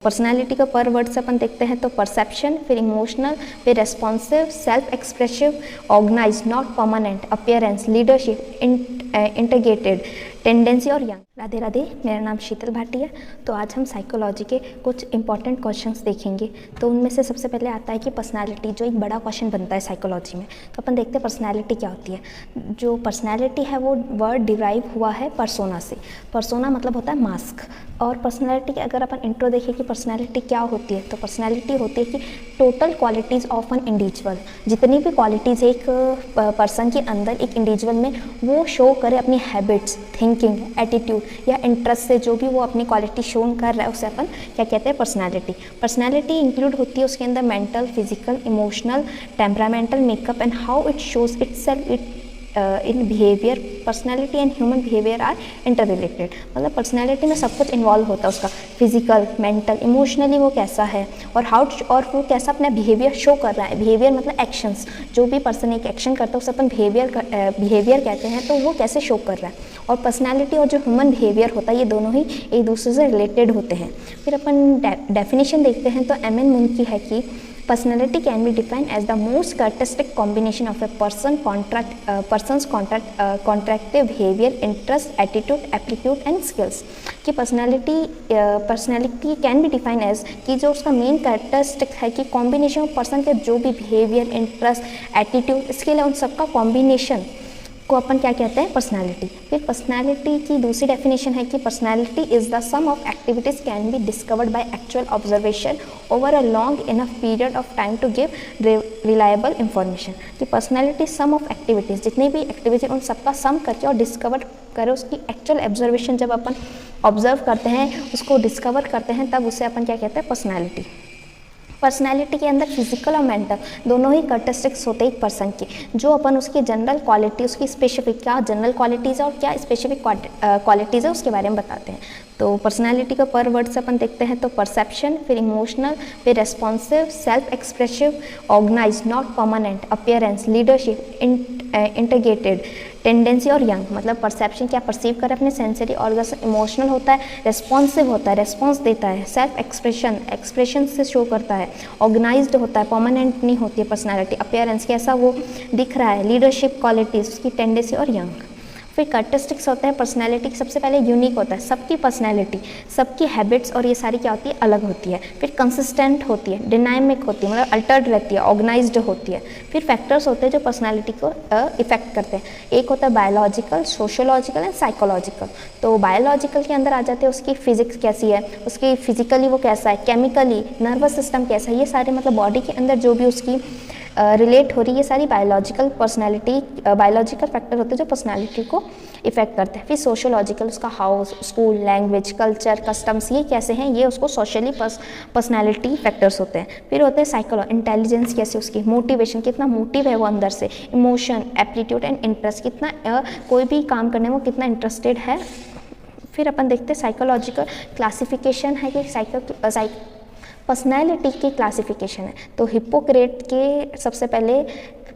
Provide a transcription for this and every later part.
Personality का पर word से अपन देखते हैं तो परसेप्शन, फिर इमोशनल, फिर responsive, self expressive, organise, not permanent, appearance, leadership, integrated, tendency और यंग। राधे राधे, मेरा नाम शीतल भाटी है। तो आज हम साइकोलॉजी के कुछ इंपॉर्टेंट क्वेश्चंस देखेंगे। तो उनमें से सबसे पहले आता है कि पर्सनालिटी, जो एक बड़ा क्वेश्चन बनता है साइकोलॉजी में। तो अपन देखते हैं पर्सनालिटी क्या होती है। जो पर्सनालिटी है वो वर्ड डिराइव हुआ है पर्सोना से। पर्सोना मतलब होता है मास्क। और पर्सनालिटी के अगर अपन इंट्रो देखें कि पर्सनालिटी क्या होती है, तो पर्सनालिटी होती है कि total qualities of an individual. जितनी भी क्वालिटीज़ एक पर्सन के अंदर, एक इंडिविजुअल में, वो शो करे अपनी हैबिट्स, थिंकिंग, एटीट्यूड या इंटरेस्ट से जो भी वो अपनी क्वालिटी शो कर रहा है, उसे अपन क्या कहते हैं, पर्सनालिटी। पर्सनालिटी इंक्लूड होती है उसके अंदर mental, physical, emotional, temperamental makeup and how it shows itself in behaviour. Personality and human behaviour are inter related. मतलब पर्सनैलिटी में सब कुछ इन्वॉल्व होता है उसका, फिजिकल, मेंटल, इमोशनली वो कैसा है और और वो कैसा अपना बिहेवियर शो कर रहा है। बिहेवियर मतलब एक्शंस, जो भी पर्सन एक एक्शन करता है उसे अपन बिहेवियर कहते हैं, तो वो कैसे शो कर रहा है। और पर्सनैलिटी और जो ह्यूमन बिहेवियर होता है, ये दोनों ही एक दूसरे से रिलेटेड होते हैं। फिर अपन डेफिनेशन देखते हैं तो एम.एन. मुंग की है कि personality can be defined as the most characteristic combination of a person's contractive behavior, interest, attitude, aptitude and skills। कि personality can be define as कि जो उसका मेन कैरेक्टरिस्टिक है कि कॉम्बिनेशन ऑफ पर्सन के जो भी बिहेवियर, इंटरेस्ट, एटीट्यूड, स्किल है, उन सबका कॉम्बिनेशन को अपन क्या कहते हैं, पर्सनालिटी। फिर पर्सनालिटी की दूसरी डेफिनेशन है कि personality is the sum of activities can be discovered by actual observation over a long enough period of time to give reliable information. कि पर्सनालिटी सम ऑफ एक्टिविटीज़, जितनी भी एक्टिविटी उन सबका सम करके और डिस्कवर करे, उसकी एक्चुअल ऑब्जर्वेशन जब अपन ऑब्जर्व करते हैं, उसको डिस्कवर करते हैं, तब उसे अपन क्या कहते हैं, पर्सनालिटी। पर्सनैलिटी के अंदर फिजिकल और मेंटल दोनों ही कैरेक्टरिस्टिक्स होते हैं एक पर्सन की, जो अपन उसकी जनरल क्वालिटी, उसकी स्पेसिफिक क्या जनरल क्वालिटीज़ है और क्या स्पेसिफिक क्वालिटीज़ है, उसके बारे में बताते हैं। तो पर्सनैलिटी का पर वर्ड से अपन देखते हैं तो परसेप्शन, फिर इमोशनल, फिर responsive, self expressive, organise, not permanent, appearance, leadership, integrated, tendency और यंग। मतलब परसेप्शन क्या परसीव करे अपने सेंसरी ऑर्गन, इमोशनल होता है, रेस्पॉन्सिव होता है, रेस्पॉन्स देता है, सेल्फ एक्सप्रेशन से शो करता है, ऑर्गेनाइज्ड होता है, परमानेंट नहीं होती है पर्सनालिटी, अपीयरेंस कैसा वो दिख रहा है, लीडरशिप क्वालिटीज़, उसकी टेंडेंसी और यंग। फिर कैरेक्टरिस्टिक्स होते हैं पर्सनैलिटी, सबसे पहले यूनिक होता है, सबकी पर्सनैलिटी, सबकी हैबिट्स और ये सारी क्या होती है, अलग होती है। फिर कंसिस्टेंट होती है, डिनामिक होती है, मतलब अल्टर्ड रहती है, ऑर्गेनाइज्ड होती है। फिर फैक्टर्स होते हैं जो पर्सनैलिटी को इफेक्ट करते हैं। एक होता है बायोलॉजिकल, सोशियोलॉजिकल एंड साइकोलॉजिकल। तो बायोलॉजिकल के अंदर आ जाते हैं उसकी फिजिक्स कैसी है, उसकी फिजिकली वो कैसा है, केमिकली नर्वस सिस्टम कैसा है, ये सारे मतलब बॉडी के अंदर जो भी उसकी रिलेट हो रही है, ये सारी बायोलॉजिकल फैक्टर होते हैं जो पर्सनालिटी को इफेक्ट करते हैं। फिर सोशियोलॉजिकल, उसका house, school, language, culture, customs, ये कैसे हैं, ये उसको सोशली पर्सनालिटी फैक्टर्स होते हैं। फिर होते हैं साइकोलॉजी, इंटेलिजेंस कैसे, उसकी मोटिवेशन, कितना मोटिव है वो अंदर से, इमोशन, एप्टीट्यूड एंड इंटरेस्ट, कितना कोई भी काम करने में वो कितना इंटरेस्टेड है। फिर अपन देखते हैं साइकोलॉजिकल क्लासिफिकेशन है कि पर्सनैलिटी की क्लासिफिकेशन है। तो हिप्पोक्रेट के सबसे पहले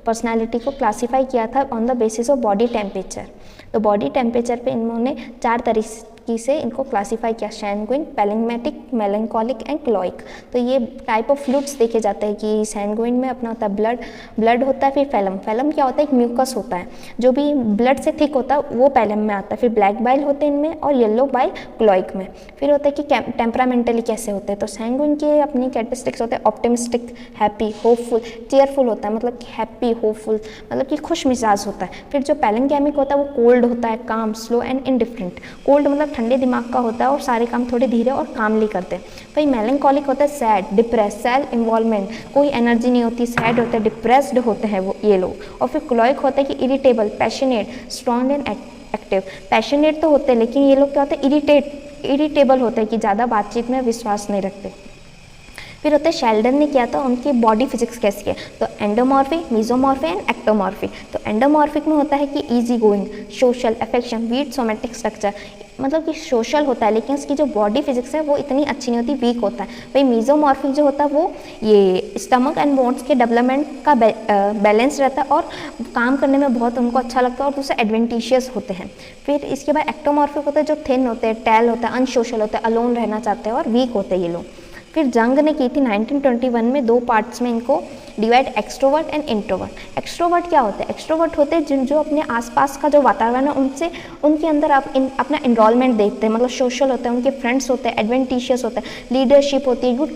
पर्सनैलिटी को क्लासीफाई किया था on the basis of body temperature. तो बॉडी टेम्परेचर पे इन्होंने 4 तरीके से इनको क्लासीफाई किया, सैंगुइन, पैलिग्मेटिक, मेलंकोलिक एंड क्लोइक। तो ये टाइप ऑफ फ्लूइड्स देखे जाते हैं कि सैंगुइन में अपना होता है ब्लड होता है। फिर फैलम क्या होता है, एक म्यूकस होता है, जो भी ब्लड से थिक होता है वो पैलम में आता है। फिर ब्लैक बाइल होते हैं इनमें और येलो बाइल क्लोइक में। फिर होता है कि टेम्परामेंटली कैसे होते हैं। तो सैंगुइन के अपनी कैरेक्टरिस्टिक्स होते हैं ऑप्टिमिस्टिक, हैप्पी, होपफुल, चेयरफुल होता है, मतलब कि हैप्पी, होपफुल, मतलब कि खुश मिजाज होता है। फिर जो पैलिग्मेटिक होता है वो कोल्ड होता है, काम, स्लो एंड इंडिफरेंट। कोल्ड मतलब ठंडे दिमाग का होता है और सारे काम थोड़े धीरे और कामली करते हैं। भाई मेलंकोलिक होता है सैड, डिप्रेस, सेल्फ इन्वॉल्वमेंट, कोई एनर्जी नहीं होती, सैड होता है, डिप्रेस्ड होते हैं वो ये लोग। और फिर क्लोइक होता है कि irritable, passionate, strong and active. Passionate तो होते हैं लेकिन ये लोग क्या होते हैं, इरिटेबल होते हैं कि ज़्यादा बातचीत में विश्वास नहीं रखते। फिर होते हैं शेल्डन ने किया था उनकी बॉडी फिजिक्स कैसी है। तो एंडोमॉर्फिक, मीजोमॉर्फिक एंड एक्टोमॉर्फिक। तो एंडोमॉर्फिक में होता है कि easy going, social, affection, weak somatic structure, मतलब कि सोशल होता है लेकिन उसकी जो बॉडी फिजिक्स है वो इतनी अच्छी नहीं होती, वीक होता है। भाई मीजोमॉर्फिक जो होता है वो ये स्टमक एंड बोन्स के डेवलपमेंट का बैलेंस रहता है और काम करने में बहुत उनको अच्छा लगता है और दूसरे एडवेंटिशियस होते हैं। फिर इसके बाद एक्टोमॉर्फिक होते हैं जो थिन होते हैं, टैल होता है, अनसोशल होता है, अलोन रहना चाहते हैं और वीक होते हैं ये लोग। फिर जंग ने की थी 1921 में 2 पार्ट्स में इनको divide, extrovert and introvert. Extrovert क्या होते हैं? एक्सट्रोवर्ट होते हैं जिन जो अपने आसपास का जो वातावरण है उनसे उनके अंदर अपना इन्वॉल्वमेंट देखते हैं, मतलब सोशल होते हैं, उनके फ्रेंड्स होते हैं, एडवेंटिशियस होते हैं, लीडरशिप होती है, गुड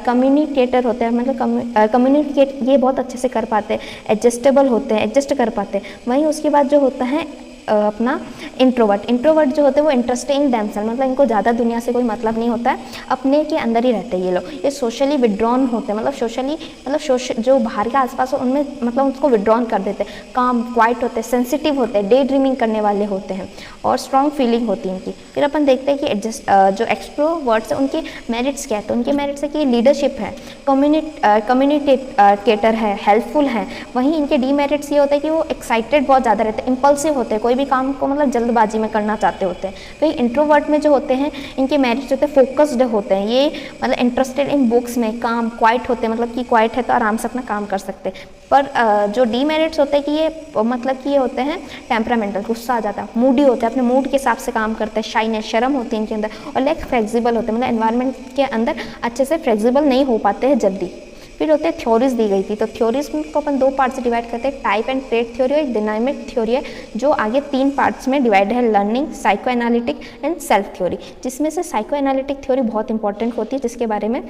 कम्युनिकेटर होते हैं, मतलब कम्युनिकेट ये बहुत अच्छे से कर पाते हैं, एडजस्टेबल होते हैं, एडजस्ट कर पाते हैं। वहीं उसके बाद जो होता है अपना इंट्रोवर्ट जो होते हैं वो इंटरेस्टेड इन देमसेल्फ, मतलब इनको ज़्यादा दुनिया से कोई मतलब नहीं होता है, अपने के अंदर ही रहते हैं ये लोग। ये सोशली विड्रॉन होते हैं, मतलब जो बाहर के आसपास हो उनमें मतलब उसको विड्रॉन कर देते हैं। काम क्वाइट होते हैं, सेंसिटिव होते हैं, डे ड्रीमिंग करने वाले होते हैं और स्ट्रॉन्ग फीलिंग होती है इनकी। फिर अपन देखते हैं कि जो एक्सट्रोवर्ट्स है उनके मेरिट्स क्या है, तो उनके मेरिट्स है कि लीडरशिप है, कम्युनिकेटर है, हेल्पफुल है। वहीं इनके डीमेरिट्स ये होता है कि वो एक्साइटेड बहुत ज़्यादा रहते हैं, इंपल्सिव होते हैं, कोई भी काम को मतलब जल्दबाजी में करना चाहते होते हैं। वही इंट्रोवर्ट में जो होते हैं इनके मेरिट्स होते हैं फोकस्ड होते हैं, ये मतलब इंटरेस्टेड इन बुक्स में, काम क्वाइट होते हैं, मतलब कि क्वाइट है तो आराम से अपना काम कर सकते हैं। पर जो डीमेरिट्स होते हैं कि ये मतलब कि ये होते हैं टेम्परामेंटल, गुस्सा आ जाता है, मूडी होते हैं, अपने मूड के हिसाब से काम करते हैं, शाइनेस शर्म होती है इनके अंदर, और लाइक फ्लेक्सिबल होते हैं, मतलब एनवायरनमेंट के अंदर अच्छे से फ्लेक्सिबल नहीं हो पाते हैं जल्दी। फिर होते हैं थ्योरीज दी गई थी, तो थ्योरीज को अपन 2 पार्ट से डिवाइड करते हैं, टाइप एंड ट्रेट थ्योरी और एक डायनामिक थ्योरी है जो आगे 3 पार्ट्स में डिवाइड है, learning, psycho analytic and self theory. जिसमें से साइको एनालिटिक थ्योरी बहुत इंपॉर्टेंट होती है, जिसके बारे में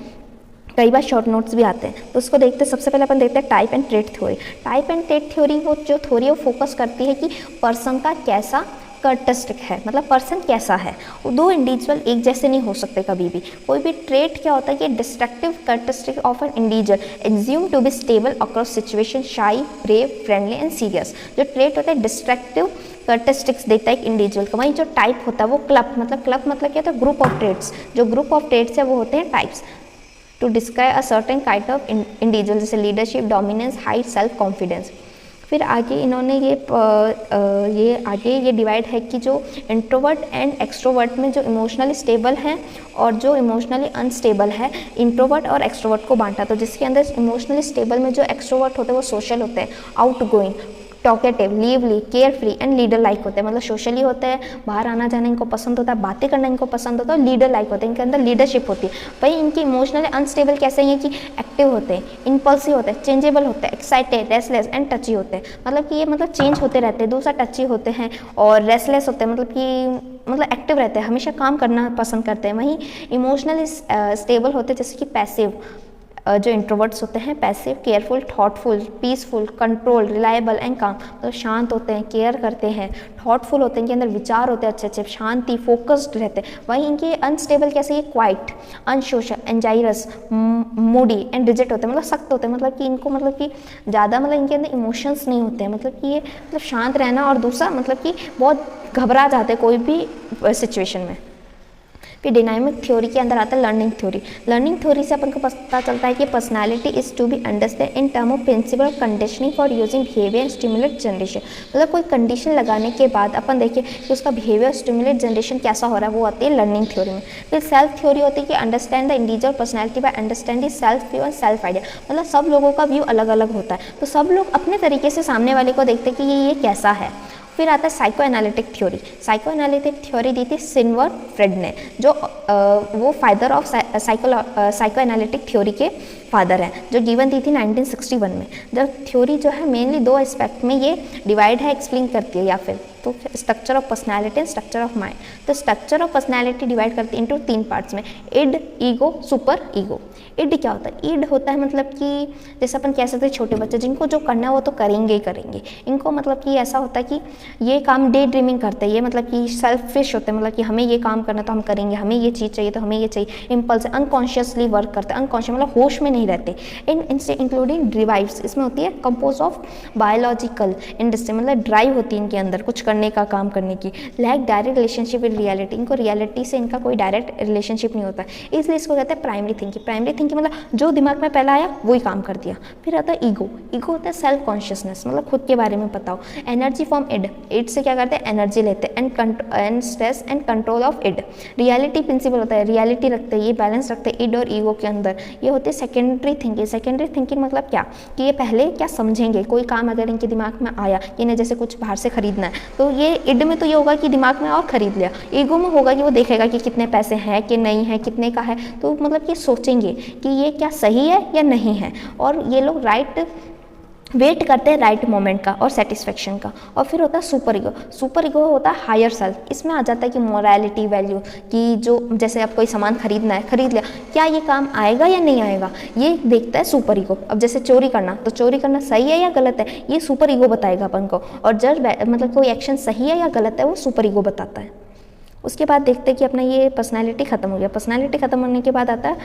कई बार शॉर्ट नोट्स भी आते हैं, तो उसको देखते हैं। सबसे पहले अपन देखते हैं type and trait theory. Type and trait theory वो जो थ्योरी है वो फोकस करती है कि पर्सन का कैसा कैरेक्टरिस्टिक है, मतलब पर्सन कैसा है। दो इंडिविजुअल एक जैसे नहीं हो सकते कभी भी। कोई भी ट्रेट क्या होता है कि destructive characteristic of an individual assume to be stable across situation, shy, brave, friendly and serious. जो ट्रेट होता है डिस्ट्रक्टिव कैरेक्टरिस्टिक्स देखता है एक इंडिविजुअल का। वहीं जो टाइप होता है वो क्लब मतलब क्या होता है, ग्रुप ऑफ ट्रेट्स। जो ग्रुप ऑफ ट्रेट्स है वो होते हैं types to describe a certain kind of individual, जैसे leadership, dominance, height, self confidence. फिर आगे इन्होंने ये डिवाइड है कि जो इंट्रोवर्ट एंड एक्सट्रोवर्ट में जो इमोशनली स्टेबल हैं और जो इमोशनली अनस्टेबल है, इंट्रोवर्ट और एक्सट्रोवर्ट को बांटा। तो जिसके अंदर इमोशनली स्टेबल में जो एक्सट्रोवर्ट होते हैं वो सोशल होते हैं, outgoing, talkative, lively, care free and leader like होते हैं, मतलब सोशली होते हैं, बाहर आना जाना इनको पसंद होता है, बातें करना इनको पसंद होता है, और लीडर लाइक होते हैं, इनके अंदर लीडरशिप होती है। वही इनकी इमोशनली अनस्टेबल कैसे हैं कि एक्टिव होते हैं, इम्पल्सिव होते हैं, चेंजेबल होते हैं, एक्साइटेड, रेस्टलेस एंड टची होते हैं, मतलब कि ये मतलब चेंज होते रहते हैं। दूसरा टची होते हैं और रेस्टलेस होते हैं, मतलब एक्टिव रहते हैं, हमेशा काम करना पसंद करते हैं। वहीं इमोशनली स्टेबल होते हैं, जैसे कि पैसिव जो इंट्रोवर्ट्स होते हैं, passive, careful, thoughtful, peaceful, control, reliable and काम, मतलब शांत होते हैं, केयर करते हैं, थॉटफुल होते हैं, इनके अंदर विचार होते हैं अच्छे अच्छे, शांति, फोकस्ड रहते हैं। वहीं इनके अनस्टेबल कैसे, ये quite, unsocial, anxious, moody and rigid होते हैं, मतलब सख्त होते हैं, मतलब कि इनको मतलब कि ज़्यादा मतलब इनके अंदर इमोशंस नहीं होते हैं, मतलब कि ये मतलब शांत रहना, और दूसरा मतलब कि बहुत घबरा जाते हैं कोई भी सिचुएशन में। फिर डायनामिक थ्योरी के अंदर आता है लर्निंग थ्योरी। लर्निंग थ्योरी से अपन को पता चलता है कि personality is to be understand in term of principle of conditioning for using behaviour and stimulate generation. मतलब कोई कंडीशन लगाने के बाद अपन देखिए कि उसका बिहेवियर स्टिमुलेट जनरेशन कैसा हो रहा है, वो आती है लर्निंग थ्योरी में। फिर सेल्फ थ्योरी होती है कि understand the individual personality by understanding self view and self idea. मतलब सब लोगों का व्यू अलग अलग होता है, तो सब लोग अपने तरीके से सामने वाले को देखते हैं कि ये कैसा है। फिर आता है psychoanalytic theory. Psychoanalytic theory दी थी सिग्मंड फ्रॉइड ने, जो वो father of psychoanalytic theory के फादर हैं, जो गिवन दी थी 1961 में। जब थ्योरी जो है मेनली 2 एस्पेक्ट में ये डिवाइड है, एक्सप्लेन करती है, या फिर तो structure of personality and structure of mind. तो स्ट्रक्चर ऑफ पर्सनैलिटी डिवाइड करती है इंटू 3 पार्ट्स में, id, ego, super ego. Id क्या होता है? इड होता है मतलब कि जैसे अपन कह सकते हैं छोटे बच्चे, जिनको जो करना है वो तो करेंगे ही करेंगे। इनको मतलब कि ऐसा होता है कि ये काम डे ड्रीमिंग करते हैं, ये मतलब कि सेल्फिश होते हैं, मतलब कि हमें ये काम करना तो हम करेंगे, हमें ये चीज़ चाहिए तो हमें ये चाहिए। इम्पल्स, अनकॉन्शियसली वर्क करते हैं, अनकॉन्शियस मतलब होश में नहीं रहते। इनसे इंक्लूडिंग ड्राइव्स, इसमें होती है कंपोज ऑफ बायोलॉजिकल इंडस्ट्री, मतलब ड्राइव होती है इनके अंदर कुछ करने का, काम करने की। Lack direct relationship with reality, इनको रियलिटी से इनका कोई डायरेक्ट रिलेशनशिप नहीं होता, इसलिए इसको कहते हैं प्राइमरी थिंकिंग। प्राइमरी थिंकिंग मतलब जो दिमाग में पहला आया वही काम कर दिया। फिर आता है ईगो। ईगो होता है सेल्फ कॉन्शियसनेस, मतलब खुद के बारे में पता हो। एनर्जी फ्रॉम इड, इड से क्या करते हैं, एनर्जी लेते हैं, and stress and control of id. Reality principle होता है, रियलिटी रखते हैं, ये बैलेंस रखते हैं इड और ईगो के अंदर। ये होती है सेकेंडरी थिंकिंग। सेकेंडरी थिंकिंग मतलब क्या कि ये पहले क्या समझेंगे, कोई काम अगर इनके दिमाग में आया, इन्हें जैसे कुछ बाहर से खरीदना है तो ये इड में तो ये होगा कि दिमाग में और खरीद लिया, ईगो में होगा कि वो देखेगा कि कितने पैसे हैं कि नहीं है, कितने का है, तो मतलब कि सोचेंगे कि ये क्या सही है या नहीं है, और ये लोग वेट करते हैं राइट मोमेंट का और सेटिस्फेक्शन का। और फिर होता है सुपर ईगो। सुपर ईगो होता है हायर सेल्फ। इसमें आ जाता है कि मोरालिटी वैल्यू, कि जो जैसे आप कोई सामान खरीदना है, खरीद लिया, क्या ये काम आएगा या नहीं आएगा, ये देखता है सुपर ईगो। अब जैसे चोरी करना, तो चोरी करना सही है या गलत है, ये सुपर ईगो बताएगा अपन को। और जब मतलब कोई एक्शन सही है या गलत है, वो सुपर ईगो बताता है। उसके बाद देखते हैं कि अपना ये पर्सनैलिटी खत्म हो गया। पर्सनैलिटी खत्म होने के बाद आता है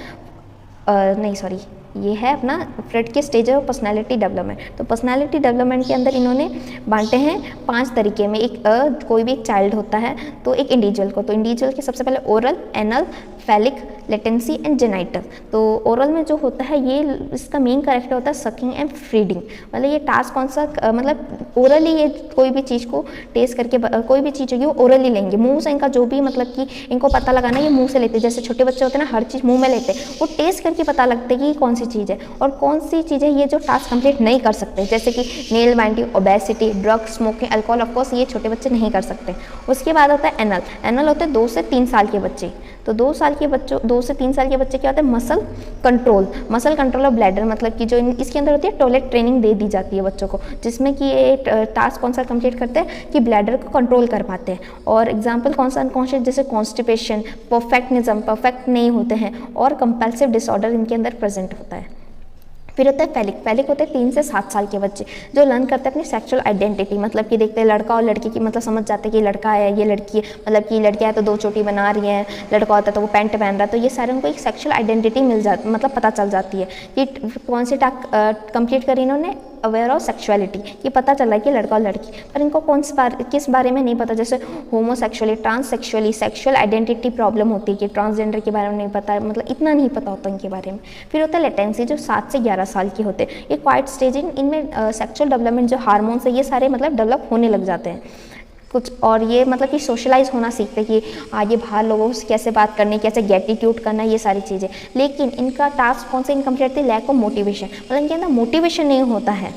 ये है अपना फ्रेड के स्टेज है पर्सनालिटी डेवलपमेंट। तो पर्सनालिटी डेवलपमेंट के अंदर इन्होंने बांटे हैं 5 तरीके में। एक कोई भी एक चाइल्ड होता है तो एक इंडिविजुअल को, तो इंडिविजुअल के सबसे पहले oral, anal, phallic, latency and genital. तो ओरल में जो होता है ये इसका मेन कैरेक्टर होता है सकिंग एंड फीडिंग। मतलब ये टास्क कौन सा, मतलब ओरली ये कोई भी चीज़ को टेस्ट करके, कोई भी चीज़ होगी वो ओरली लेंगे। मुंह से इनका जो भी मतलब कि इनको पता लगाना ये मुंह से लेते हैं। जैसे छोटे बच्चे होते हैं ना, हर चीज़ मुंह में लेते हैं, वो टेस्ट करके पता लगता है कि कौन सी चीज़ है और कौन सी चीज़ है ये जो टास्क कंप्लीट नहीं कर सकते। जैसे कि nail binding, obesity, drug, smoking, alcohol, of course ये छोटे बच्चे नहीं कर सकते। उसके बाद होता है एनल। एनल होते हैं 2 से 3 साल के बच्चे। तो 2 से 3 साल के बच्चे क्या होते हैं, मसल कंट्रोल ऑफ ब्लैडर, मतलब कि जो इसके अंदर होती है टॉयलेट ट्रेनिंग दे दी जाती है बच्चों को, जिसमें कि ये टास्क कौन सा कंप्लीट करते हैं कि ब्लैडर को कंट्रोल कर पाते हैं। और एग्जांपल कौन सा अनकॉन्शियस, जैसे कॉन्स्टिपेशन, परफेक्टनिज्म, परफेक्ट नहीं होते हैं, और कंपल्सिव डिसऑर्डर इनके अंदर प्रेजेंट होता है। फिर होता है फैलिक। फैलिक होते हैं 3 से 7 साल के बच्चे, जो लर्न करते हैं अपनी सेक्सुअल आइडेंटिटी, मतलब कि देखते हैं लड़का और लड़की की, मतलब समझ जाते हैं कि लड़का है ये लड़की है, मतलब कि लड़कियाँ है तो 2 चोटी बना रही हैं, लड़का होता है तो वो पैंट पहन रहा है। तो ये सारे उनको एक सेक्सुअल आइडेंटिटी मिल जाती, मतलब पता चल जाती है कि कौन सी टास्क कंप्लीट करी इन्होंने, अवेयर ऑफ सेक्सुअलिटी, ये पता चल रहा है कि लड़का और लड़की। पर इनको किस बारे में नहीं पता, जैसे होमोसेक्सुअली, ट्रांससेक्सुअली, सेक्सुअल आइडेंटिटी प्रॉब्लम होती है कि ट्रांसजेंडर के बारे में नहीं पता, मतलब इतना नहीं पता होता इनके बारे में। फिर होता है लेटेंसी, जो 7 से 11 साल के होते हैं। ये क्वाइट स्टेज, इनमें सेक्सुअल डेवलपमेंट, जो हार्मोन्स है ये सारे मतलब डेवलप होने लग जाते हैं कुछ, और ये मतलब कि सोशलाइज होना सीखते हैं कि आगे बाहर लोगों से कैसे बात करनी, कैसे गैटिट्यूड करना, ये सारी चीज़ें। लेकिन इनका टास्क कौन से इनकम्प्लीट थी, लैक ऑफ मोटिवेशन, मतलब इनके अंदर मोटिवेशन नहीं होता है।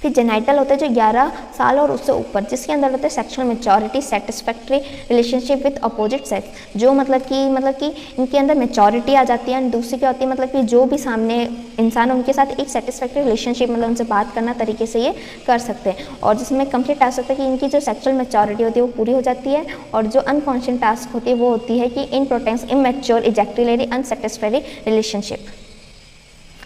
फिर जेनाइटल होते हैं जो 11 साल और उससे ऊपर, जिसके अंदर होते हैं sexual maturity, satisfactory relationship with opposite sex, जो मतलब कि इनके अंदर मेचोरिटी आ जाती है। दूसरी क्या होती है, मतलब कि जो भी सामने इंसान उनके साथ एक सेटिस्फैक्ट्री रिलेशनशिप, मतलब उनसे बात करना तरीके से ये कर सकते हैं। और जिसमें कंप्लीट टास्क होता है कि इनकी जो सेक्सुअल मेचोरिटी होती है वो पूरी हो जाती है। और जो अनकॉन्शियस टास्क होती है वो होती है कि इन प्रोटेक्ट्स इमेच्योर इजैक्युलेटरी अनसेटिस्फैक्टरी रिलेशनशिप।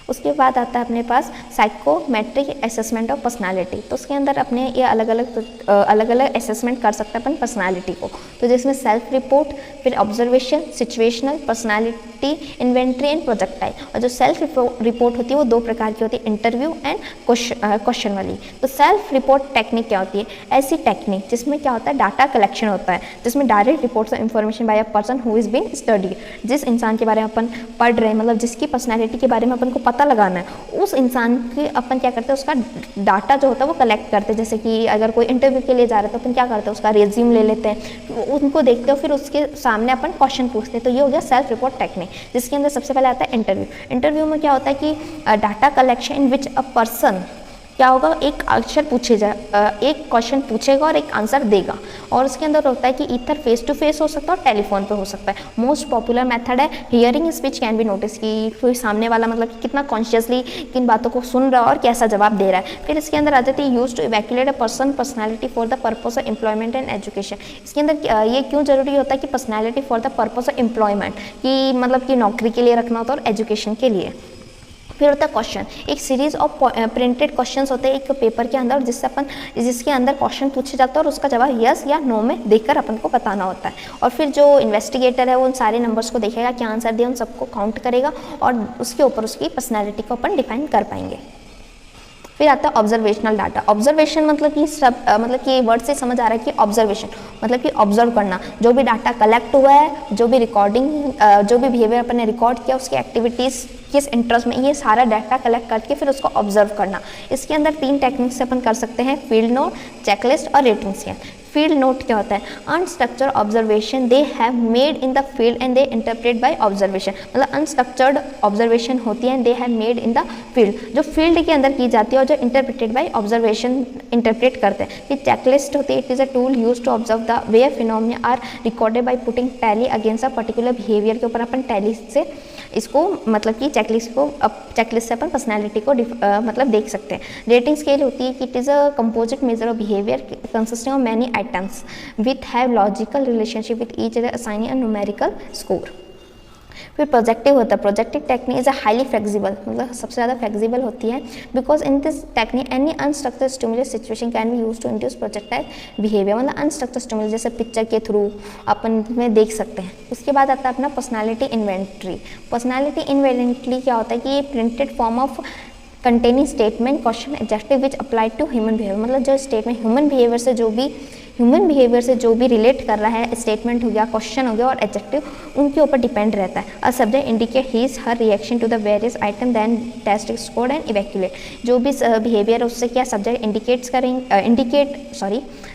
उसके बाद आता है अपने पास साइकोमेट्रिक असेसमेंट ऑफ पर्सनालिटी। तो उसके अंदर अपने ये अलग अलग असेसमेंट कर सकते हैं अपन पर्सनालिटी को। तो जिसमें सेल्फ रिपोर्ट, फिर observation, situational, personality inventory and projectile. और जो सेल्फ रिपोर्ट होती है वो 2 प्रकार की होती है, इंटरव्यू एंड क्वेश्चन वाली। तो सेल्फ रिपोर्ट टेक्निक क्या होती है, ऐसी टेक्निक जिसमें क्या होता है, डाटा कलेक्शन होता है, जिसमें direct reports of information bye a person who is being studied. जिस इंसान के बारे में अपन पढ़ रहे हैं, मतलब जिसकी पर्सनैलिटी के बारे में अपन को पता लगाना है, उस इंसान के अपन क्या करते हैं, उसका डाटा जो होता है वो कलेक्ट करते हैं। जैसे कि अगर कोई इंटरव्यू के लिए जा रहे हैं तो अपन क्या करते हैं, उसका रेज्यूम ले लेते हैं, उनको देखते हो, फिर उसके सामने अपन क्वेश्चन पूछते हैं। तो ये हो गया सेल्फ रिपोर्ट टेक्निक, जिसके अंदर सबसे पहले आता है इंटरव्यू। इंटरव्यू में क्या होता है कि data collection in which a person क्या होगा, एक अक्षर एक क्वेश्चन पूछेगा और एक आंसर देगा। और उसके अंदर होता है कि इधर फेस टू फेस हो सकता है और टेलीफोन पे हो सकता है। मोस्ट पॉपुलर मेथड है hearing speech can be notice, कि कोई सामने वाला मतलब कि कितना कॉन्शियसली किन बातों को सुन रहा है और कैसा जवाब दे रहा है। फिर इसके अंदर आ जाती है use to evaluate a person personality for the purpose of employment and education. इसके अंदर ये क्यों जरूरी होता है कि personality for the purpose of employment, कि मतलब कि नौकरी के लिए रखना होता है और एजुकेशन के लिए। फिर होता है क्वेश्चन, एक सीरीज ऑफ प्रिंटेड क्वेश्चंस होते हैं एक पेपर के अंदर, जिसके अंदर क्वेश्चन पूछे जाता है और उसका जवाब यस या नो में देकर अपन को बताना होता है। और फिर जो इन्वेस्टिगेटर है वो उन सारे नंबर्स को देखेगा, क्या आंसर दिया उन सबको काउंट करेगा और उसके ऊपर उसकी पर्सनैलिटी को अपन डिफाइन कर पाएंगे। फिर आता है ऑब्जर्वेशनल डाटा। ऑब्जर्वेशन मतलब कि मतलब कि वर्ड से समझ आ रहा है कि ऑब्जर्वेशन मतलब कि ऑब्जर्व करना, जो भी डाटा कलेक्ट हुआ है, जो भी रिकॉर्डिंग, जो भी बिहेवियर अपन ने रिकॉर्ड किया, उसकी एक्टिविटीज़ किस इंटरेस्ट में, ये सारा डाटा कलेक्ट करके फिर उसको ऑब्जर्व करना। इसके अंदर 3 टेक्निक से अपन कर सकते हैं, फील्ड नोट, चेकलिस्ट और रेटिंग स्केल। फील्ड नोट क्या होता है? Unstructured observation they have made in the field and they interpret by observation, मतलब अनस्ट्रक्चर्ड ऑब्जर्वेशन होती है they have made in the field, जो फील्ड के अंदर की जाती है और जो इंटरप्रेटेड बाय ऑब्जर्वेशन इंटरप्रेट करते हैं। फिर चेकलिस्ट होती है, it is a tool use to observe the way phenomena are recorded by putting tally against a particular behaviour के ऊपर अपन टैली से इसको मतलब कि चेकलिस्ट से अपन पर्सनैलिटी को मतलब देख सकते हैं। रेटिंग स्केल होती है कि it is a composite measure of behaviour consisting of many items with have logical relationship with each other assigning a numerical score. फिर प्रोजेक्टिव होता है, projective technique is a highly flexible, मतलब सबसे ज़्यादा flexible होती है because in this technique any unstructured stimulus situation can be use to induce projectile behaviour, मतलब unstructured stimulus जैसे पिक्चर के थ्रू अपन में देख सकते हैं। उसके बाद आता है अपना पर्सनालिटी इन्वेंट्री। पर्सनालिटी इन्वेंट्री क्या होता है कि ये printed form of containing statement question adjective which apply to human behaviour, मतलब जो स्टेटमेंट ह्यूमन बिहेवियर से जो भी रिलेट कर रहा है, स्टेटमेंट हो गया, क्वेश्चन हो गया और एडजेक्टिव उनके ऊपर डिपेंड रहता है। A subject indicate his her reaction to the various item then test score and evaluate, जो भी बिहेवियर है उससे क्या subject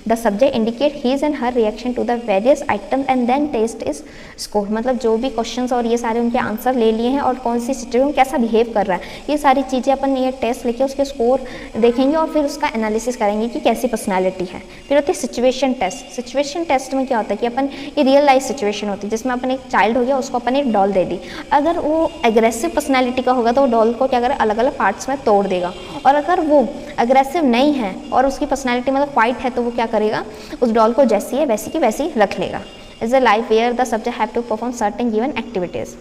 the subject indicate his and her reaction to the various item and then test is score, मतलब जो भी question और ये सारे उनके आंसर ले लिए हैं और कौन सी सिचुएशन कैसा बिहेव कर रहा है, ये सारी चीज़ें अपन ये टेस्ट लेके उसके स्कोर देखेंगे और फिर उसका एनालिसिस करेंगे कि कैसी पर्सनैलिटी है। फिर होती है सिचुएशन टेस्ट। सिचुएशन टेस्ट में क्या होता है कि अपन ये रियल लाइफ सिचुएशन होती है जिसमें अपन एक चाइल्ड हो गया, उसको अपन एक डॉल दे दी, अगर वो एग्रेसिव पर्सनैलिटी का होगा तो वो डॉल को क्या करे अलग अलग पार्ट्स में तोड़ देगा, और अगर वो एग्रेसिव नहीं है और उसकी पर्सनैलिटी मतलब क्वाइट है तो वो क्या करेगा उस डॉल को जैसी है वैसी की वैसी रख लेगा। Is a life where the subject have to perform certain given activities,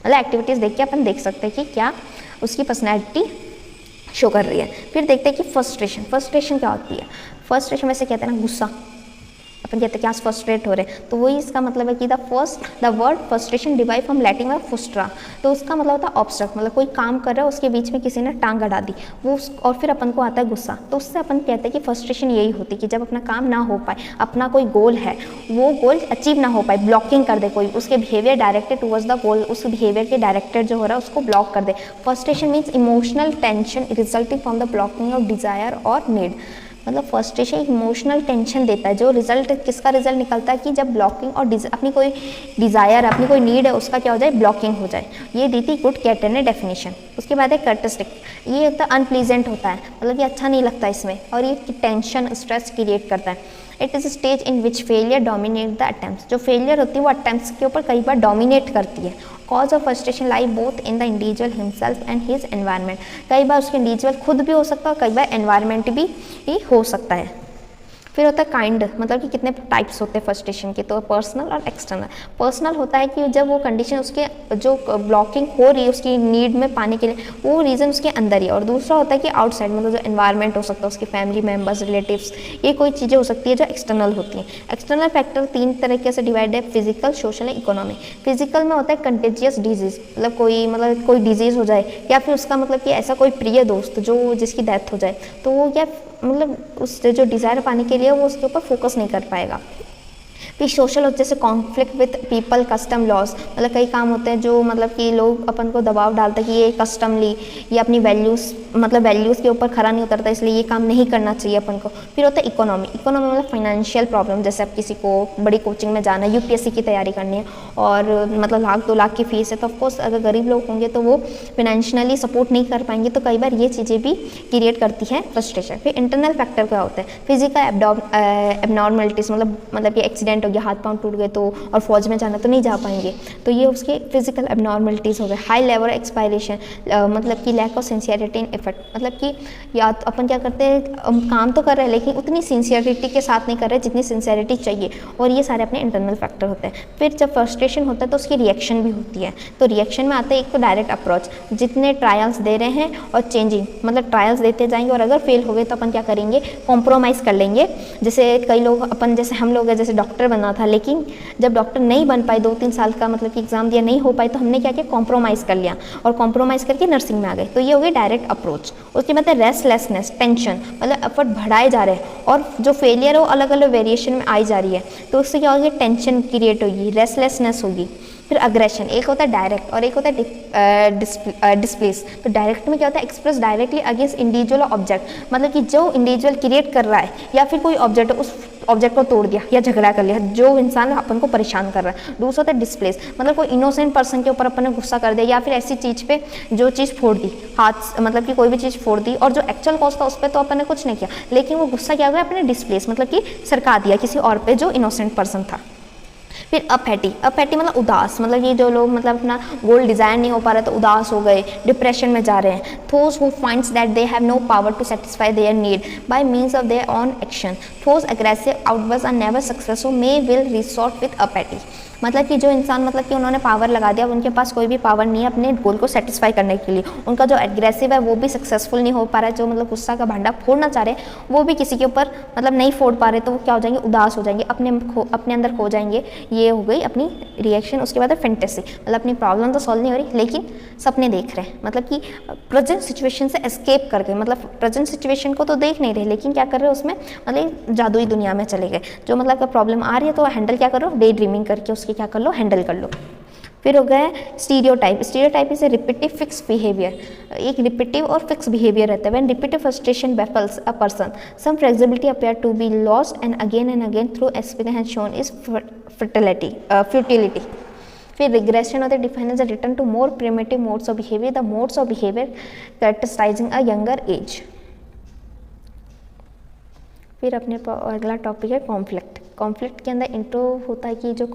मतलब एक्टिविटीज़ देख के अपन देख सकते हैं कि क्या उसकी पर्सनैलिटी शो कर रही है। फिर देखते हैं कि फ्रस्ट्रेशन क्या होती है। फ्रस्ट्रेशन वैसे कहते हैं ना गुस्सा, अपन कहते हैं कि आज फ्रस्ट्रेट हो रहे हैं, तो वही इसका मतलब है कि the word frustration derive from Latin word frustra, तो उसका मतलब होता है ऑब्स्ट्रक्ट, मतलब कोई काम कर रहा है उसके बीच में किसी ने टांग अड़ा दी वो और फिर अपन को आता है गुस्सा, तो उससे अपन कहते हैं कि फ्रस्ट्रेशन यही होती है कि जब अपना काम ना हो पाए, अपना कोई गोल है वो गोल अचीव ना हो पाए, ब्लॉकिंग कर दे कोई, उसके behaviour directed towards the goal, उस बिहेवियर के डायरेक्टेड जो हो रहा है उसको ब्लॉक कर दे। Frustration means emotional tension resulting from the blocking of desire और नीड, मतलब फ्रस्ट्रेशन इमोशनल टेंशन देता है, जो रिजल्ट किसका रिजल्ट निकलता है कि जब ब्लॉकिंग और अपनी कोई डिज़ायर अपनी कोई नीड है उसका क्या हो जाए ब्लॉकिंग हो जाए। ये दी थी गुड कैटर ने डेफिनेशन। उसके बाद है कर्टिस्टिक, ये होता है अनप्लीजेंट होता है, मतलब ये अच्छा नहीं लगता इसमें और ये टेंशन स्ट्रेस क्रिएट करता है। It is stage in which failure dominate the attempt, जो फेलियर होती है वो अटेम्प्ट्स के ऊपर कई बार डोमिनेट करती है। Cause of frustration lie both in the individual himself and his environment, कई बार उसके इंडिविजुअल खुद भी हो सकता है और कई बार एनवायरनमेंट भी हो सकता है। फिर होता है काइंड, मतलब कि कितने टाइप्स होते हैं फ्रस्ट्रेशन के, तो पर्सनल और एक्सटर्नल। पर्सनल होता है कि जब वो कंडीशन उसके जो ब्लॉकिंग हो रही है उसकी नीड में पाने के लिए वो रीज़न उसके अंदर ही है, और दूसरा होता है कि आउटसाइड, मतलब जो एनवायरनमेंट हो सकता है उसके फैमिली मेम्बर्स रिलेटिव्स, ये कोई चीज़ें हो सकती है जो एक्सटर्नल होती हैं। एक्सटर्नल फैक्टर 3 तरीके से डिवाइड है, physical, social and economic. Physical में होता है कंटेजियस डिजीज़, मतलब कोई डिजीज़ हो जाए या फिर उसका मतलब कि ऐसा कोई प्रिय दोस्त जो जिसकी डेथ हो जाए तो वो क्या मतलब उस जो डिज़ायर पाने के लिए वो उसके ऊपर फोकस नहीं कर पाएगा। फिर सोशल जैसे conflict with people, custom, laws, मतलब कई काम होते हैं जो मतलब कि लोग अपन को दबाव डालते हैं कि ये कस्टमली ये अपनी वैल्यूज़ के ऊपर खरा नहीं उतरता इसलिए ये काम नहीं करना चाहिए अपन को। फिर होता है इकोनॉमी मतलब फाइनेंशियल प्रॉब्लम, जैसे अब किसी को बड़ी कोचिंग में जाना है, यूपीएससी की तैयारी करनी है और मतलब 1-2 लाख की फीस है, तो ऑफकोर्स अगर गरीब लोग होंगे तो वो फाइनेंशियली सपोर्ट नहीं कर पाएंगे, तो कई बार ये चीज़ें भी क्रिएट करती हैं फ्रस्ट्रेशन। फिर इंटरनल फैक्टर क्या होता है, फिजिकल एबनॉर्मलिटीज़, मतलब कि एक्सीडेंट हो गया, हाथ पांव टूट गए तो और फौज में जाना तो नहीं जा पाएंगे, तो ये उसके फिजिकल एबनॉर्मलिटीज़ हो गए। हाई लेवल एक्सपायरेशन, मतलब कि lack of sincerity in effect, मतलब कि या तो अपन क्या करते हैं काम तो कर रहे हैं लेकिन उतनी सिंसियरिटी के साथ नहीं कर रहे जितनी सिंसियरिटी चाहिए, और ये सारे अपने इंटरनल फैक्टर होते हैं। फिर जब फ्रस्ट्रेशन होता है तो उसकी रिएक्शन भी होती है, तो रिएक्शन में आते हैं एक तो डायरेक्ट अप्रोच, जितने ट्रायल्स दे रहे हैं और चेंजिंग, मतलब ट्रायल्स देते जाएंगे और अगर फेल हो गए तो अपन क्या करेंगे कॉम्प्रोमाइज़ कर लेंगे। जैसे कई लोग अपन जैसे हम लोग हैं, जैसे डॉक्टर बनना था लेकिन जब डॉक्टर नहीं बन पाए 2-3 साल का मतलब कि एग्जाम दिया नहीं हो पाई, तो हमने क्या किया कॉम्प्रोमाइज़ कर लिया और कॉम्प्रोमाइज़ करके नर्सिंग में आ गए, तो ये हो गई डायरेक्ट अप्रोच। उसके बाद रेस्टलेसनेस, टेंशन, मतलब एफर्ट बढ़ाए जा रहे हैं और जो फेलियर है वो अलग अलग वेरिएशन में आई जा रही है, तो उससे क्या होगी टेंशन क्रिएट होगी, रेस्टलेसनेस होगी। फिर अग्रेशन, एक होता है डायरेक्ट और एक होता है डिस्प्लेस। तो डायरेक्ट में क्या होता है express directly against individual object, मतलब कि जो इंडिविजुअल क्रिएट कर रहा है या फिर कोई ऑब्जेक्ट ऑब्जेक्ट को तोड़ दिया या झगड़ा कर लिया, जो इंसान अपन को परेशान कर रहा है। दूसरा होता है डिस्प्लेस, मतलब कोई इनोसेंट पर्सन के ऊपर अपन ने गुस्सा कर दिया या फिर ऐसी चीज़ पे जो चीज़ फोड़ दी, हाथ मतलब कि कोई भी चीज़ फोड़ दी, और जो एक्चुअल कॉज था उस पर तो अपन ने कुछ नहीं किया, लेकिन वो गुस्सा क्या हुआ, अपने डिस्प्लेस मतलब कि सरका दिया किसी और पे जो इनोसेंट पर्सन था। फिर अपैटी, अपैटी मतलब उदास, मतलब ये जो लोग मतलब अपना गोल डिज़ायर नहीं हो पा रहा तो उदास हो गए, डिप्रेशन में जा रहे हैं। Those who finds that they have no power to satisfy their need by means of their own action, those aggressive outburst are never successful may will resort with apathy, मतलब कि जो इंसान मतलब कि उन्होंने पावर लगा दिया, उनके पास कोई भी पावर नहीं है अपने गोल को सेटिस्फाई करने के लिए, उनका जो एग्रेसिव है वो भी सक्सेसफुल नहीं हो पा रहा है, जो मतलब गुस्सा का भांडा फोड़ना चाह रहे हैं वो भी किसी के ऊपर मतलब नहीं फोड़ पा रहे, तो वो क्या हो जाएंगे, उदास हो जाएंगे, अपने अंदर खो जाएंगे। ये हो गई अपनी रिएक्शन। उसके बाद है फैंटेसी, मतलब अपनी प्रॉब्लम तो सॉल्व नहीं हो रही लेकिन सपने देख रहे हैं, मतलब कि प्रेजेंट सिचुएशन से एस्केप करके, मतलब प्रेजेंट सिचुएशन को तो देख नहीं रहे लेकिन क्या कर रहे हो उसमें, मतलब जादुई दुनिया में चले गए, जो मतलब प्रॉब्लम आ रही है तो हैंडल क्या करो, डे ड्रीमिंग करके उसके क्या कर लो, हैंडल कर लो। फिर हो गया stereotype, stereotype is a repetitive fix behaviour, एक रिपीटिव और फिक्स बिहेवियर रहता है। When repetitive frustration baffles a person some flexibility appear to be lost and again through experience has shown is futility. फिर regression होता है, define as a return to more primitive modes of behaviour, the modes of behaviour characterising a younger age. फिर अपने अगला topic है conflict. Conflict के अंदर intro होता है कि जो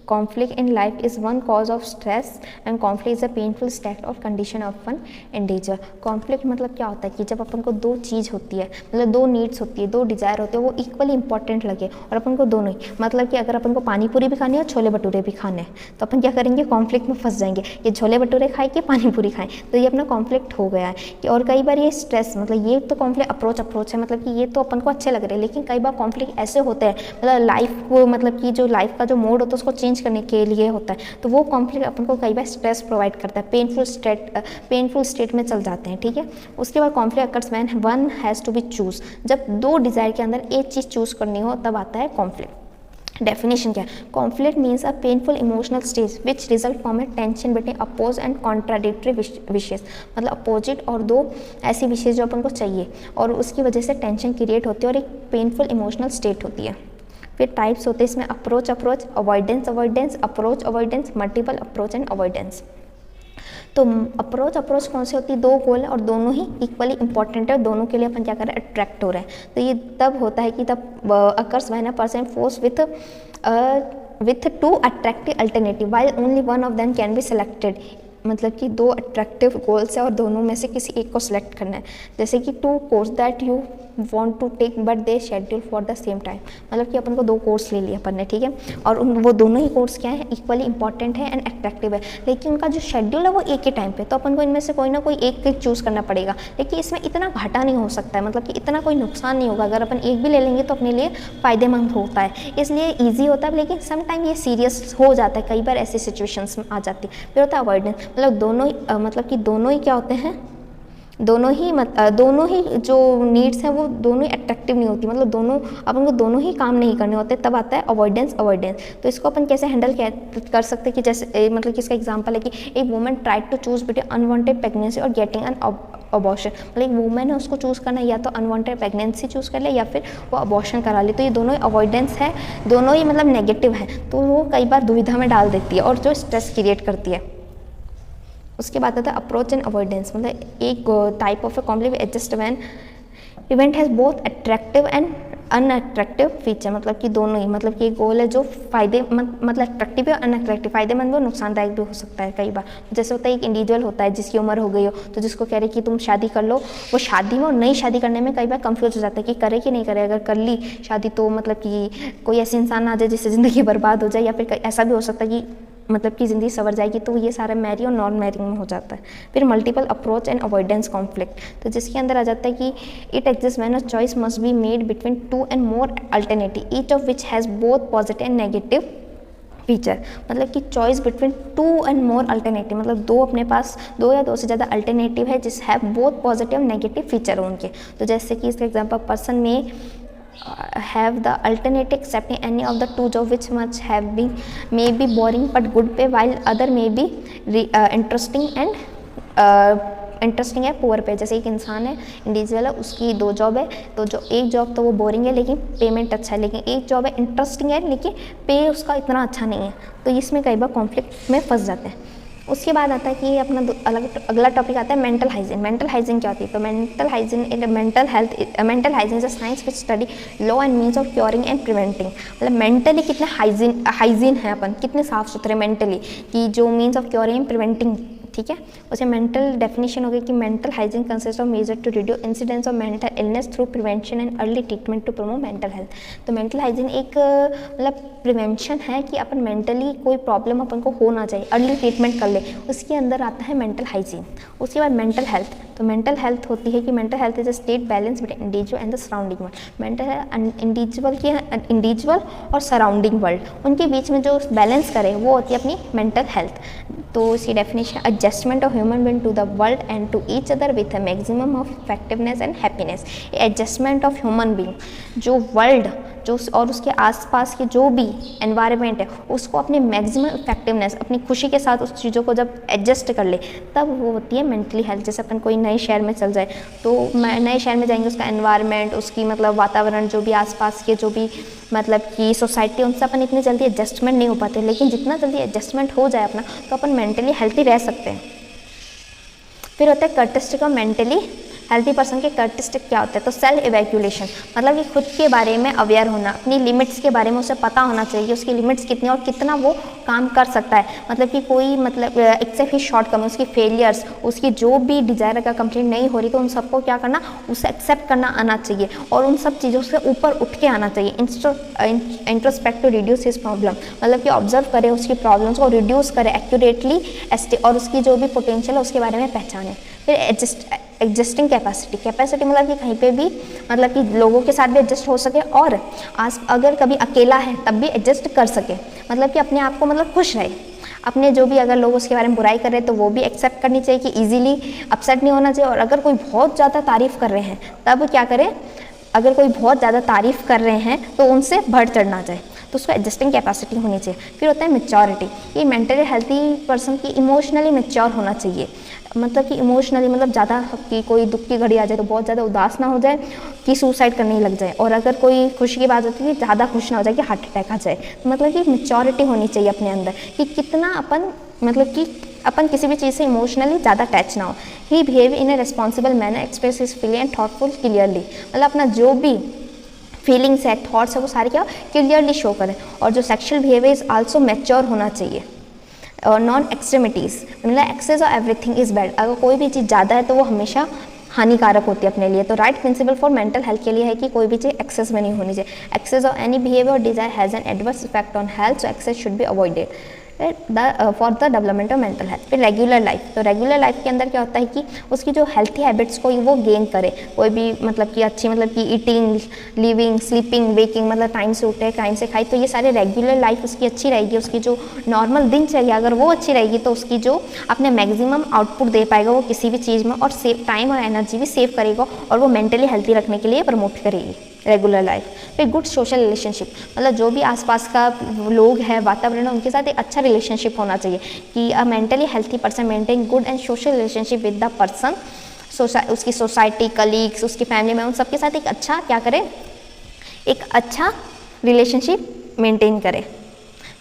conflict in life is one cause of stress and conflict is a painful state of condition of one endanger। conflict मतलब क्या होता है कि जब अपन को दो चीज़ होती है, मतलब दो नीड्स होती है, दो डिज़ायर होते हैं, वो इक्वली इंपॉर्टेंट लगे और अपन को दोनों ही, मतलब कि अगर अपन को पानी पूरी भी खानी है और छोले भटूरे भी खाने हैं तो अपन क्या करेंगे, कॉन्फ्लिक्ट में फंस जाएंगे, ये छोले भटूरे खाए कि पानी पूरी खाएं, तो ये अपना कॉन्फ्लिक्ट हो गया है। और कई बार ये स्ट्रेस, मतलब ये तो कॉन्फ्लिक्ट अप्रोच है, मतलब कि ये तो अपन को अच्छे लग रहे हैं, लेकिन कई बार कॉन्फ्लिक्ट ऐसे होते हैं, मतलब लाइफ को, मतलब कि जो लाइफ का जो मोड होता है उसको चेंज करने के लिए होता है, तो वो कॉन्फ्लिक्ट अपन को कई बार स्ट्रेस प्रोवाइड करता है, पेनफुल स्टेट में चल जाते हैं, ठीक है। उसके बाद conflict occurs when one has to be choose, जब दो डिज़ायर के अंदर एक चीज़ चूज करनी हो तब आता है कॉन्फ्लिक्ट। डेफिनेशन क्या है, conflict means a painful emotional stage which result from a tension between oppose and contradictory wishes, मतलब अपोजिट और दो ऐसी विशेष जो अपन को चाहिए और उसकी वजह से टेंशन क्रिएट होती है और एक पेनफुल इमोशनल स्टेट होती है। फिर टाइप्स होते हैं इसमें approach, avoidance, multiple approach and avoidance. तो अप्रोच कौन सी होती है, दो गोल है और दोनों ही इक्वली इंपॉर्टेंट है, दोनों के लिए अपन क्या कर रहे हैं, अट्रैक्ट हो रहे हैं, तो ये तब होता है कि तब occurs when a person force with to attractive alternative while only one of them can be selected, मतलब कि दो अट्रैक्टिव गोल्स है और दोनों में से किसी एक को सिलेक्ट करना है, जैसे कि two course that you want to take but they schedule for the same time, मतलब कि अपन को दो कोर्स ले लिया अपन ने, ठीक है, और वो दोनों ही कोर्स क्या है, इक्वली इंपॉर्टेंट है एंड अट्रैक्टिव है, लेकिन उनका जो शेड्यूल है वो एक ही टाइम पे, तो अपन को इनमें से कोई ना कोई एक चूज़ करना पड़ेगा, लेकिन इसमें इतना घाटा नहीं हो सकता है, मतलब कि इतना कोई नुकसान नहीं होगा, अगर अपन एक भी ले लेंगे तो अपने लिए फ़ायदेमंद होता है, इसलिए ईजी होता है, लेकिन समटाइम ये सीरियस हो जाता है, कई बार ऐसी सिचुएशंस में आ जाती है। फिर होता है अवॉइडेंस, मतलब दोनों ही मतलब कि दोनों ही क्या होते हैं, दोनों ही जो नीड्स हैं वो दोनों ही अट्रैक्टिव नहीं होती, मतलब दोनों अपन को दोनों ही काम नहीं करने होते, तब आता है अवॉइडेंस। तो इसको अपन कैसे हैंडल कर सकते हैं कि जैसे मतलब कि इसका एग्जांपल है कि एक woman tried to choose between unwanted pregnancy और गेटिंग एन अबॉर्शन, मतलब एक वुमेन है उसको चूज़ करना, या तो अनवांटेड प्रेगनेंसी चूज़ कर ले या फिर वो अबॉर्शन करा ले, तो ये दोनों ही अवॉइडेंस है, दोनों ही मतलब नेगेटिव है, तो वो कई बार दुविधा में डाल देती है और जो स्ट्रेस क्रिएट करती है। उसके बाद आता है अप्रोच एंड अवॉइडेंस, मतलब एक type of A conflict adjust when event has both attractive and unattractive feature, मतलब कि दोनों ही, मतलब कि एक गोल है जो मतलब अट्रैक्टिव है, अनअट्रैक्टिव, फायदेमंद और नुकसानदायक भी हो सकता है कई बार। जैसे होता है एक इंडिविजुअल होता है जिसकी उम्र हो गई हो, तो जिसको कह रहे कि तुम शादी कर लो, वो शादी में और नई शादी करने में कई बार कंफ्यूज हो जाता है कि करे कि नहीं करे, अगर कर ली शादी तो मतलब कि कोई ऐसी इंसान आ जाए जिससे ज़िंदगी बर्बाद हो जाए, या फिर ऐसा भी हो सकता है कि मतलब कि ज़िंदगी सवर जाएगी, तो ये सारा मैरी और नॉन मैरिंग में हो जाता है। फिर multiple approach and avoidance conflict, तो जिसके अंदर आ जाता है कि it exist when a choice must be made between two and more alternative each of which has both positive and negative feature, मतलब कि choice between two and more alternative, मतलब दो अपने पास दो या दो से ज़्यादा अल्टरनेटिव है जिस have both positive negative feature हो उनके। तो जैसे कि इसका एग्जाम्पल पर्सन में have the alternative accepting any of the two job which much have been may be boring but good pay while other may be interesting and interesting है poor पे। जैसे एक इंसान है, इंडिविजुअल है, उसकी 2 जॉब है, तो जो एक जॉब तो वो बोरिंग है लेकिन पेमेंट अच्छा है, लेकिन एक जॉब है इंटरेस्टिंग है लेकिन पे उसका इतना अच्छा नहीं है, तो इसमें कई बार कॉन्फ्लिक्ट में फंस जाते हैं। उसके बाद आता है कि अपना अगला टॉपिक आता है मेंटल हाइजीन। मेंटल हाइजीन क्या होती है? तो mental hygiene is a science which study law and means of curing and preventing. मतलब मेंटली कितने हाइजीन है अपन, कितने साफ सुथरे मेंटली, कि जो means of curing and preventing, ठीक है। उसे मेंटल डेफिनेशन हो गई कि mental hygiene consist of measure to reduce incidence of mental illness through prevention and early treatment to promote mental health. तो मेंटल हाइजीन एक मतलब प्रिवेंशन है कि अपन मेंटली कोई प्रॉब्लम अपन को हो ना चाहिए, अर्ली ट्रीटमेंट कर ले, उसके अंदर आता है मेंटल हाइजीन। उसके बाद मेंटल हेल्थ। तो मेंटल हेल्थ होती है कि mental health is a state balance between individual and the surrounding world. Mental individual और सराउंडिंग वर्ल्ड, उनके बीच में जो बैलेंस करे वो होती है अपनी मेंटल हेल्थ। तो इसकी definition adjustment of human being to the world and to each other with a maximum of effectiveness and happiness. Adjustment of human being, जो वर्ल्ड जो और उसके आसपास के जो भी एनवायरनमेंट है उसको अपनी मैक्सिमम इफेक्टिवनेस, अपनी खुशी के साथ उस चीज़ों को जब एडजस्ट कर ले तब वो होती है मेंटली हेल्थ। जैसे अपन कोई नए शहर में चल जाए तो नए शहर में जाएंगे, उसका एनवायरनमेंट, उसकी मतलब वातावरण, जो भी आसपास के जो भी मतलब कि सोसाइटी, उनसे अपन इतनी जल्दी एडजस्टमेंट नहीं हो पाते, लेकिन जितना जल्दी एडजस्टमेंट हो जाए अपना तो अपन मेंटली हेल्थी रह सकते हैं। फिर होता है characteristic of mentally healthy person के कैरेक्टरिस्टिक क्या होते हैं? तो सेल्फ इवैल्यूएशन, मतलब कि खुद के बारे में अवेयर होना, अपनी लिमिट्स के बारे में उसे पता होना चाहिए कि उसकी लिमिट्स कितनी और कितना वो काम कर सकता है। मतलब कि कोई मतलब एक्सेप्ट ही शॉर्ट कम, उसकी फेलियर्स, उसकी जो भी डिज़ायर का कंप्लीट नहीं हो रही तो उन सबको क्या करना, उसे एक्सेप्ट करना आना चाहिए और उन सब चीज़ों से ऊपर उठ के आना चाहिए। Introspect to reduce his problem, मतलब कि ऑब्जर्व करे उसकी प्रॉब्लम्स को, रिड्यूस करे एक्यूरेटली और उसकी जो भी पोटेंशियल है उसके बारे में पहचाने। फिर एडजस्टिंग कैपेसिटी मतलब कि कहीं पे भी मतलब कि लोगों के साथ भी एडजस्ट हो सके और अगर कभी अकेला है तब भी एडजस्ट कर सके, मतलब कि अपने आप को मतलब खुश रहे, अपने जो भी अगर लोग उसके बारे में बुराई कर रहे हैं तो वो भी एक्सेप्ट करनी चाहिए कि इजीली अपसेट नहीं होना चाहिए। और अगर कोई बहुत ज़्यादा तारीफ़ कर रहे हैं तब क्या करें, अगर कोई बहुत ज़्यादा तारीफ़ कर रहे हैं तो उनसे बढ़ चढ़ना चाहिए, तो उसको एडजस्टिंग कैपेसिटी होनी चाहिए। फिर होता है मैच्योरिटी, ये मेंटली हेल्थी पर्सन की इमोशनली मैच्योर होना चाहिए, मतलब कि इमोशनली मतलब ज़्यादा कि कोई दुख की घड़ी आ जाए तो बहुत ज़्यादा उदास ना हो जाए कि सुसाइड करने लग जाए, और अगर कोई खुशी की बात होती है कि ज़्यादा खुश ना हो जाए कि हार्ट अटैक आ जाए। तो मतलब कि मैच्योरिटी होनी चाहिए अपने अंदर कि कितना अपन मतलब कि अपन किसी भी चीज़ से इमोशनली ज़्यादा अटैच ना हो। He behave in a responsible manner, express his feeling and thoughtful clearly, मतलब अपना जो भी फीलिंग्स है, थॉट्स है, वो सारे क्या क्लियरली शो करें। और जो sexual behaviour is also mature होना चाहिए। और नॉन एक्सट्रीमिटीज़, मतलब excess of everything is bad, अगर कोई भी चीज़ ज़्यादा है तो वो हमेशा हानिकारक होती है अपने लिए। तो right principle for mental health के लिए है कि कोई भी चीज़ एक्सेस में नहीं होनी चाहिए। एक्सेस ऑफ एनी बिहेवियर और desire has an adverse effect on health, so excess should be avoided for the development of mental health. फिर रेगुलर लाइफ, तो रेगुलर लाइफ के अंदर क्या होता है कि उसकी जो हेल्थी हैबिट्स को वो गेन करे, कोई भी मतलब कि अच्छी मतलब कि ईटिंग, लिविंग, स्लीपिंग, वेकिंग, मतलब टाइम से उठे टाइम से खाए, तो ये सारे रेगुलर लाइफ उसकी अच्छी रहेगी। उसकी जो नॉर्मल दिनचर्या अगर वो अच्छी रहेगी तो उसकी जो अपने मैक्सिमम आउटपुट दे पाएगा वो किसी भी चीज़ में, और सेव टाइम और एनर्जी भी सेव करेगा और वो मेंटली हेल्थी रखने के लिए प्रमोट करेगी रेगुलर लाइफ। फिर गुड सोशल रिलेशनशिप, मतलब जो भी आसपास का लोग हैं, वातावरण है, उनके साथ एक अच्छा रिलेशनशिप होना चाहिए कि a mentally healthy person maintain good and social relationship with the person, उसकी सोसाइटी, कलीग्स, उसकी फैमिली में, उन सबके साथ एक अच्छा क्या करे, एक अच्छा रिलेशनशिप मेंटेन करे।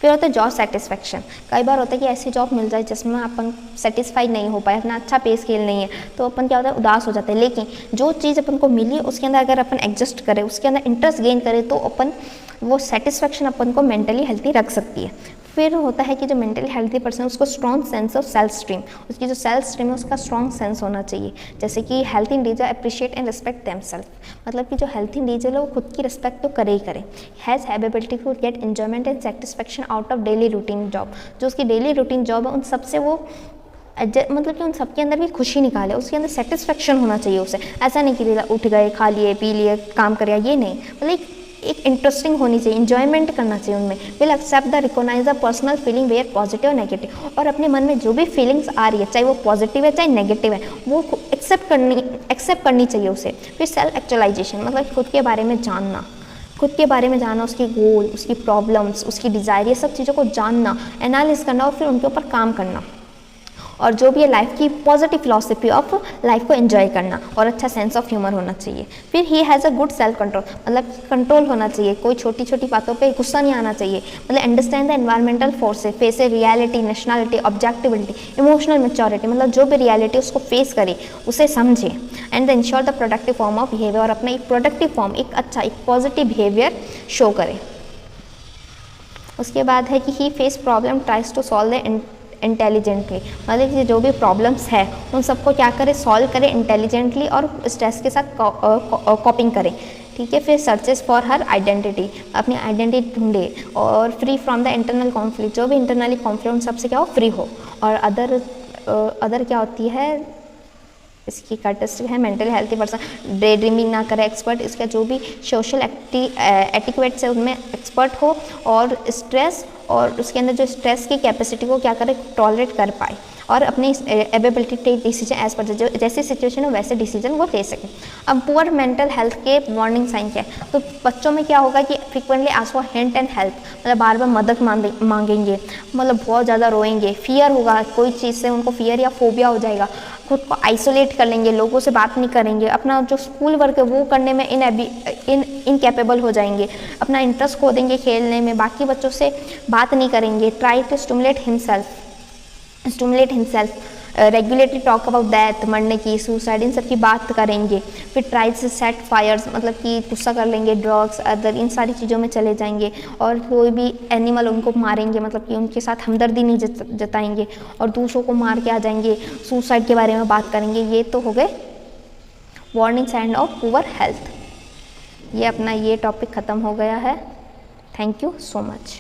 फिर होता है जॉब सेटिस्फैक्शन, कई बार होता है कि ऐसी जॉब मिल जाए जिसमें अपन सेटिस्फाइड नहीं हो पाए, अपना अच्छा पे स्केल नहीं है, तो अपन क्या होता है उदास हो जाते हैं। लेकिन जो चीज़ अपन को मिली उसके अंदर अगर अपन एडजस्ट करें, उसके अंदर इंटरेस्ट गेन करें तो अपन वो सेटिस्फैक्शन अपन को मेंटली हेल्थी रख सकती है। फिर होता है कि जो मेंटली हेल्थी पर्सन उसको strong sense of self stream, उसकी जो सेल्फ स्ट्रीम है उसका स्ट्रॉन्ग सेंस होना चाहिए। जैसे कि healthy individual appreciate and respect themself, मतलब कि जो हेल्थी इंडिविजुअल है वो खुद की रिस्पेक्ट तो करे ही करे। Has ability to get enjoyment and satisfaction out of daily routine job, जो उसकी डेली रूटीन जॉब है उन सबसे वो मतलब कि उन सबके अंदर भी खुशी निकाले, उसके अंदर सेटिस्फैक्शन होना चाहिए उसे। ऐसा नहीं कि उठ गए, खा लिए, पी लिए, काम कर, ये नहीं, मतलब एक इंटरेस्टिंग होनी चाहिए, इंजॉयमेंट करना चाहिए उनमें। Will accept the recognise the personal feeling where positive और नेगेटिव, और अपने मन में जो भी फीलिंग्स आ रही है चाहे वो पॉजिटिव है चाहे नेगेटिव है वो एक्सेप्ट करनी चाहिए उसे। फिर सेल्फ एक्चुअलाइजेशन, मतलब खुद के बारे में जानना, खुद के बारे में जानना, उसकी गोल, उसकी प्रॉब्लम्स, उसकी डिज़ायर, ये सब चीज़ों को जानना, एनालिसिस करना और फिर उनके ऊपर काम करना। और जो भी है लाइफ की पॉजिटिव फिलॉसफी ऑफ लाइफ को एंजॉय करना और अच्छा सेंस ऑफ ह्यूमर होना चाहिए। फिर he has a good self control, मतलब कंट्रोल होना चाहिए, कोई छोटी छोटी बातों पे गुस्सा नहीं आना चाहिए, मतलब understand the environmental forces, face a reality, nationality, objectivity, emotional maturity, मतलब जो भी रियलिटी उसको फेस करे उसे समझे, and ensure the productive form of behaviour, और अपना एक प्रोडक्टिव फॉर्म, एक अच्छा एक पॉजिटिव बिहेवियर शो करे। उसके बाद है कि he face problem tries to solve the intelligently, मतलब कि जो भी प्रॉब्लम्स है उन सबको क्या करें, सॉल्व करें इंटेलिजेंटली और स्ट्रेस के साथ कॉपिंग करें, ठीक है। फिर सर्चेस फॉर हर आइडेंटिटी, अपनी आइडेंटिटी ढूंढे, और free from the internal conflict, जो भी इंटरनली कॉन्फ्लिक्ट उन सबसे क्या हो, फ्री हो। और अदर क्या होती है, इसकी कैरेक्टरिस्टिक है mental healthy person, day dreaming ना करे, एक्सपर्ट, इसका जो भी सोशल एटिक्वेट्स है उनमें एक्सपर्ट हो, और स्ट्रेस, और उसके अंदर जो स्ट्रेस की कैपेसिटी को क्या करे, टॉलरेट कर पाए, और अपनी ability take decision as per जो जैसी सिचुएशन हो वैसे डिसीजन वो ले सके। अब पुअर मेंटल हेल्थ के वार्निंग साइन क्या है, तो बच्चों में क्या होगा कि frequently ask for hint and help, मतलब बार बार मदद मांगेंगे, मतलब बहुत ज़्यादा रोएंगे, फियर होगा, कोई चीज़ से उनको फियर या फोबिया हो जाएगा, खुद को आइसोलेट कर लेंगे, लोगों से बात नहीं करेंगे, अपना जो स्कूल वर्क है वो करने में इनकेपेबल हो जाएंगे, अपना इंटरेस्ट खो देंगे खेलने में, बाकी बच्चों से बात नहीं करेंगे। Try to stimulate himself, regulatory talk about death, मरने की, सुसाइड, इन सब की बात करेंगे। फिर ट्राई टू सेट फायर्स, मतलब कि गुस्सा कर लेंगे, ड्रग्स अदर इन सारी चीज़ों में चले जाएंगे, और कोई भी एनिमल उनको मारेंगे, मतलब कि उनके साथ हमदर्दी नहीं जताएंगे, और दूसरों को मार के आ जाएंगे, सुसाइड के बारे में बात करेंगे। ये तो हो गए warning sign of poor health. ये अपना ये टॉपिक ख़त्म हो गया है। Thank you so much.